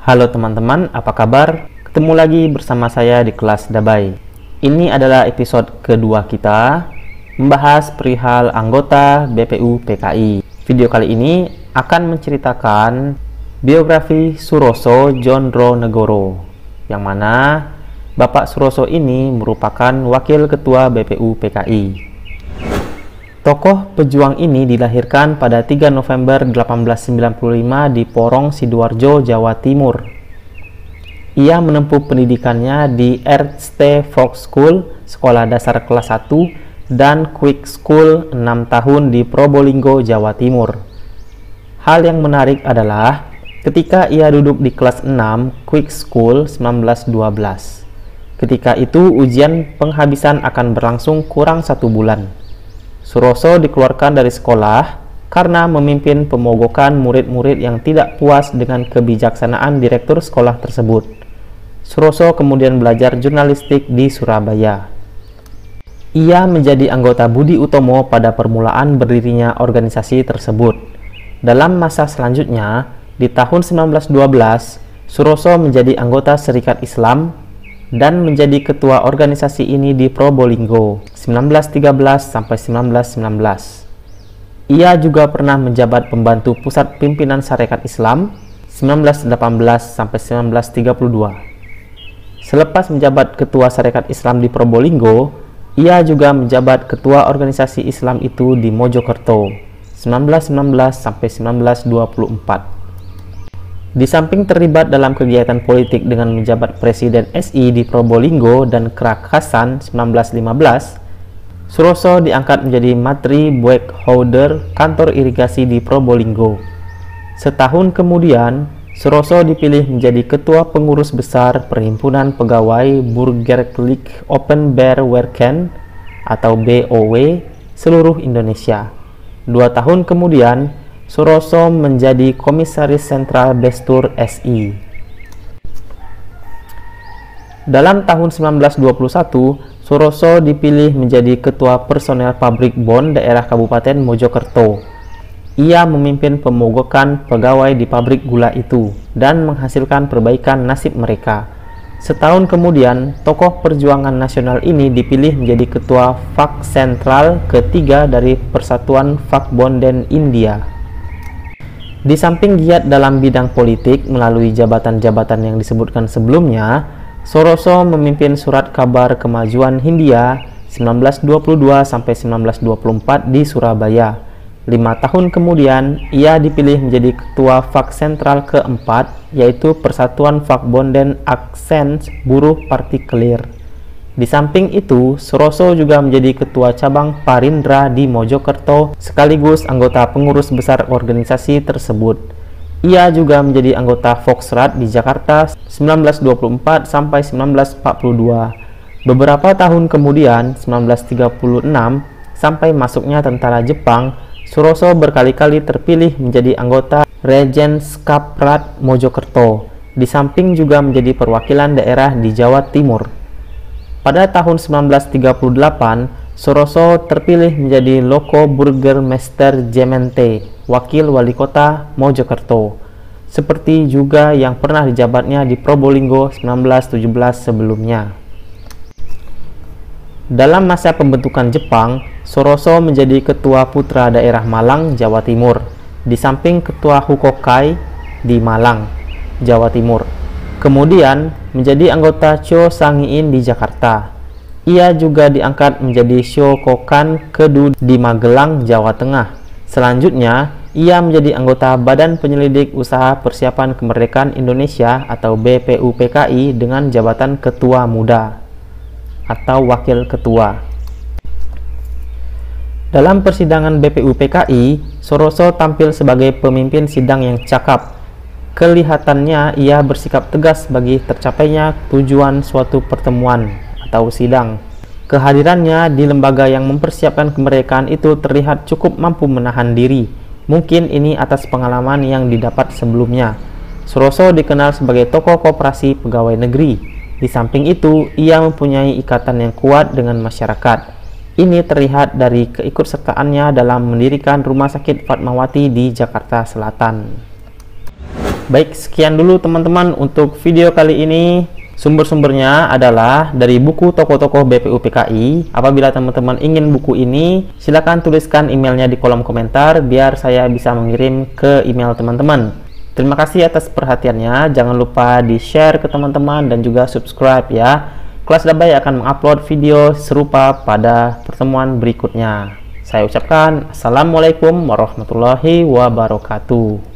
Halo teman-teman, apa kabar? Ketemu lagi bersama saya di kelas Dabai. Ini adalah episode kedua kita membahas perihal anggota BPU PKI. Video kali ini akan menceritakan biografi Suroso Djondronegoro, yang mana Bapak Suroso ini merupakan wakil ketua BPU PKI. Tokoh pejuang ini dilahirkan pada 3 November 1895 di Porong, Sidoarjo, Jawa Timur. Ia menempuh pendidikannya di RT Volkschool, sekolah dasar kelas 1, dan Quick School 6 tahun di Probolinggo, Jawa Timur. Hal yang menarik adalah ketika ia duduk di kelas 6 Quick School 1912. Ketika itu ujian penghabisan akan berlangsung kurang 1 bulan. Suroso dikeluarkan dari sekolah karena memimpin pemogokan murid-murid yang tidak puas dengan kebijaksanaan direktur sekolah tersebut. Suroso kemudian belajar jurnalistik di Surabaya. Ia menjadi anggota Budi Utomo pada permulaan berdirinya organisasi tersebut. Dalam masa selanjutnya, di tahun 1912, Suroso menjadi anggota Serikat Islam dan menjadi ketua organisasi ini di Probolinggo 1913 sampai 1919. Ia juga pernah menjabat pembantu pusat pimpinan Sarekat Islam 1918 sampai 1932. Selepas menjabat ketua Sarekat Islam di Probolinggo, ia juga menjabat ketua organisasi Islam itu di Mojokerto 1919 sampai 1924. Di samping terlibat dalam kegiatan politik dengan menjabat Presiden SI di Probolinggo dan Kerakhasan 1915, Suroso diangkat menjadi Matri Boekhoudder kantor irigasi di Probolinggo. Setahun kemudian, Suroso dipilih menjadi Ketua Pengurus Besar Perhimpunan Pegawai Burgerlijk Openbaarwerken atau BOW seluruh Indonesia. 2 tahun kemudian, Suroso menjadi Komisaris Sentral Bestur SI. Dalam tahun 1921, Suroso dipilih menjadi Ketua Personel Pabrik Bon daerah Kabupaten Mojokerto. Ia memimpin pemogokan pegawai di pabrik gula itu dan menghasilkan perbaikan nasib mereka. Setahun kemudian, tokoh perjuangan nasional ini dipilih menjadi Ketua Fak Sentral ketiga dari Persatuan Fak Bonden India. Di samping giat dalam bidang politik melalui jabatan-jabatan yang disebutkan sebelumnya, Suroso memimpin Surat Kabar Kemajuan Hindia 1922 sampai 1924 di Surabaya. 5 tahun kemudian, ia dipilih menjadi Ketua Fak Sentral keempat, yaitu Persatuan Fak Bonden Aksens Buruh Partikelir. Di samping itu, Suroso juga menjadi Ketua Cabang Parindra di Mojokerto sekaligus anggota pengurus besar organisasi tersebut. Ia juga menjadi anggota Volksraad di Jakarta 1924 sampai 1942. Beberapa tahun kemudian, 1936 sampai masuknya tentara Jepang, Suroso berkali-kali terpilih menjadi anggota Regenskaprat Mojokerto, di samping juga menjadi perwakilan daerah di Jawa Timur. Pada tahun 1938, Suroso terpilih menjadi Loko Burgermester Jemente, wakil wali kota Mojokerto, seperti juga yang pernah dijabatnya di Probolinggo 1917 sebelumnya. Dalam masa pembentukan Jepang, Suroso menjadi Ketua Putra Daerah Malang, Jawa Timur, di samping Ketua Hukokai di Malang, Jawa Timur. Kemudian menjadi anggota Cho Sangiin di Jakarta. Ia juga diangkat menjadi Shokokan Kedu di Magelang, Jawa Tengah. Selanjutnya, ia menjadi anggota Badan Penyelidik Usaha Persiapan Kemerdekaan Indonesia atau BPUPKI dengan jabatan Ketua Muda atau Wakil Ketua. Dalam persidangan BPUPKI, Suroso tampil sebagai pemimpin sidang yang cakap. Kelihatannya ia bersikap tegas bagi tercapainya tujuan suatu pertemuan atau sidang. Kehadirannya di lembaga yang mempersiapkan kemerdekaan itu terlihat cukup mampu menahan diri. Mungkin ini atas pengalaman yang didapat sebelumnya. Suroso dikenal sebagai tokoh koperasi pegawai negeri. Di samping itu, ia mempunyai ikatan yang kuat dengan masyarakat. Ini terlihat dari keikutsertaannya dalam mendirikan Rumah Sakit Fatmawati di Jakarta Selatan. Baik, sekian dulu teman-teman untuk video kali ini. Sumber-sumbernya adalah dari buku tokoh-tokoh BPU PKI. Apabila teman-teman ingin buku ini, silakan tuliskan emailnya di kolom komentar biar saya bisa mengirim ke email teman-teman. Terima kasih atas perhatiannya. Jangan lupa di-share ke teman-teman dan juga subscribe ya. Kelas Dabai akan mengupload video serupa pada pertemuan berikutnya. Saya ucapkan Assalamualaikum warahmatullahi wabarakatuh.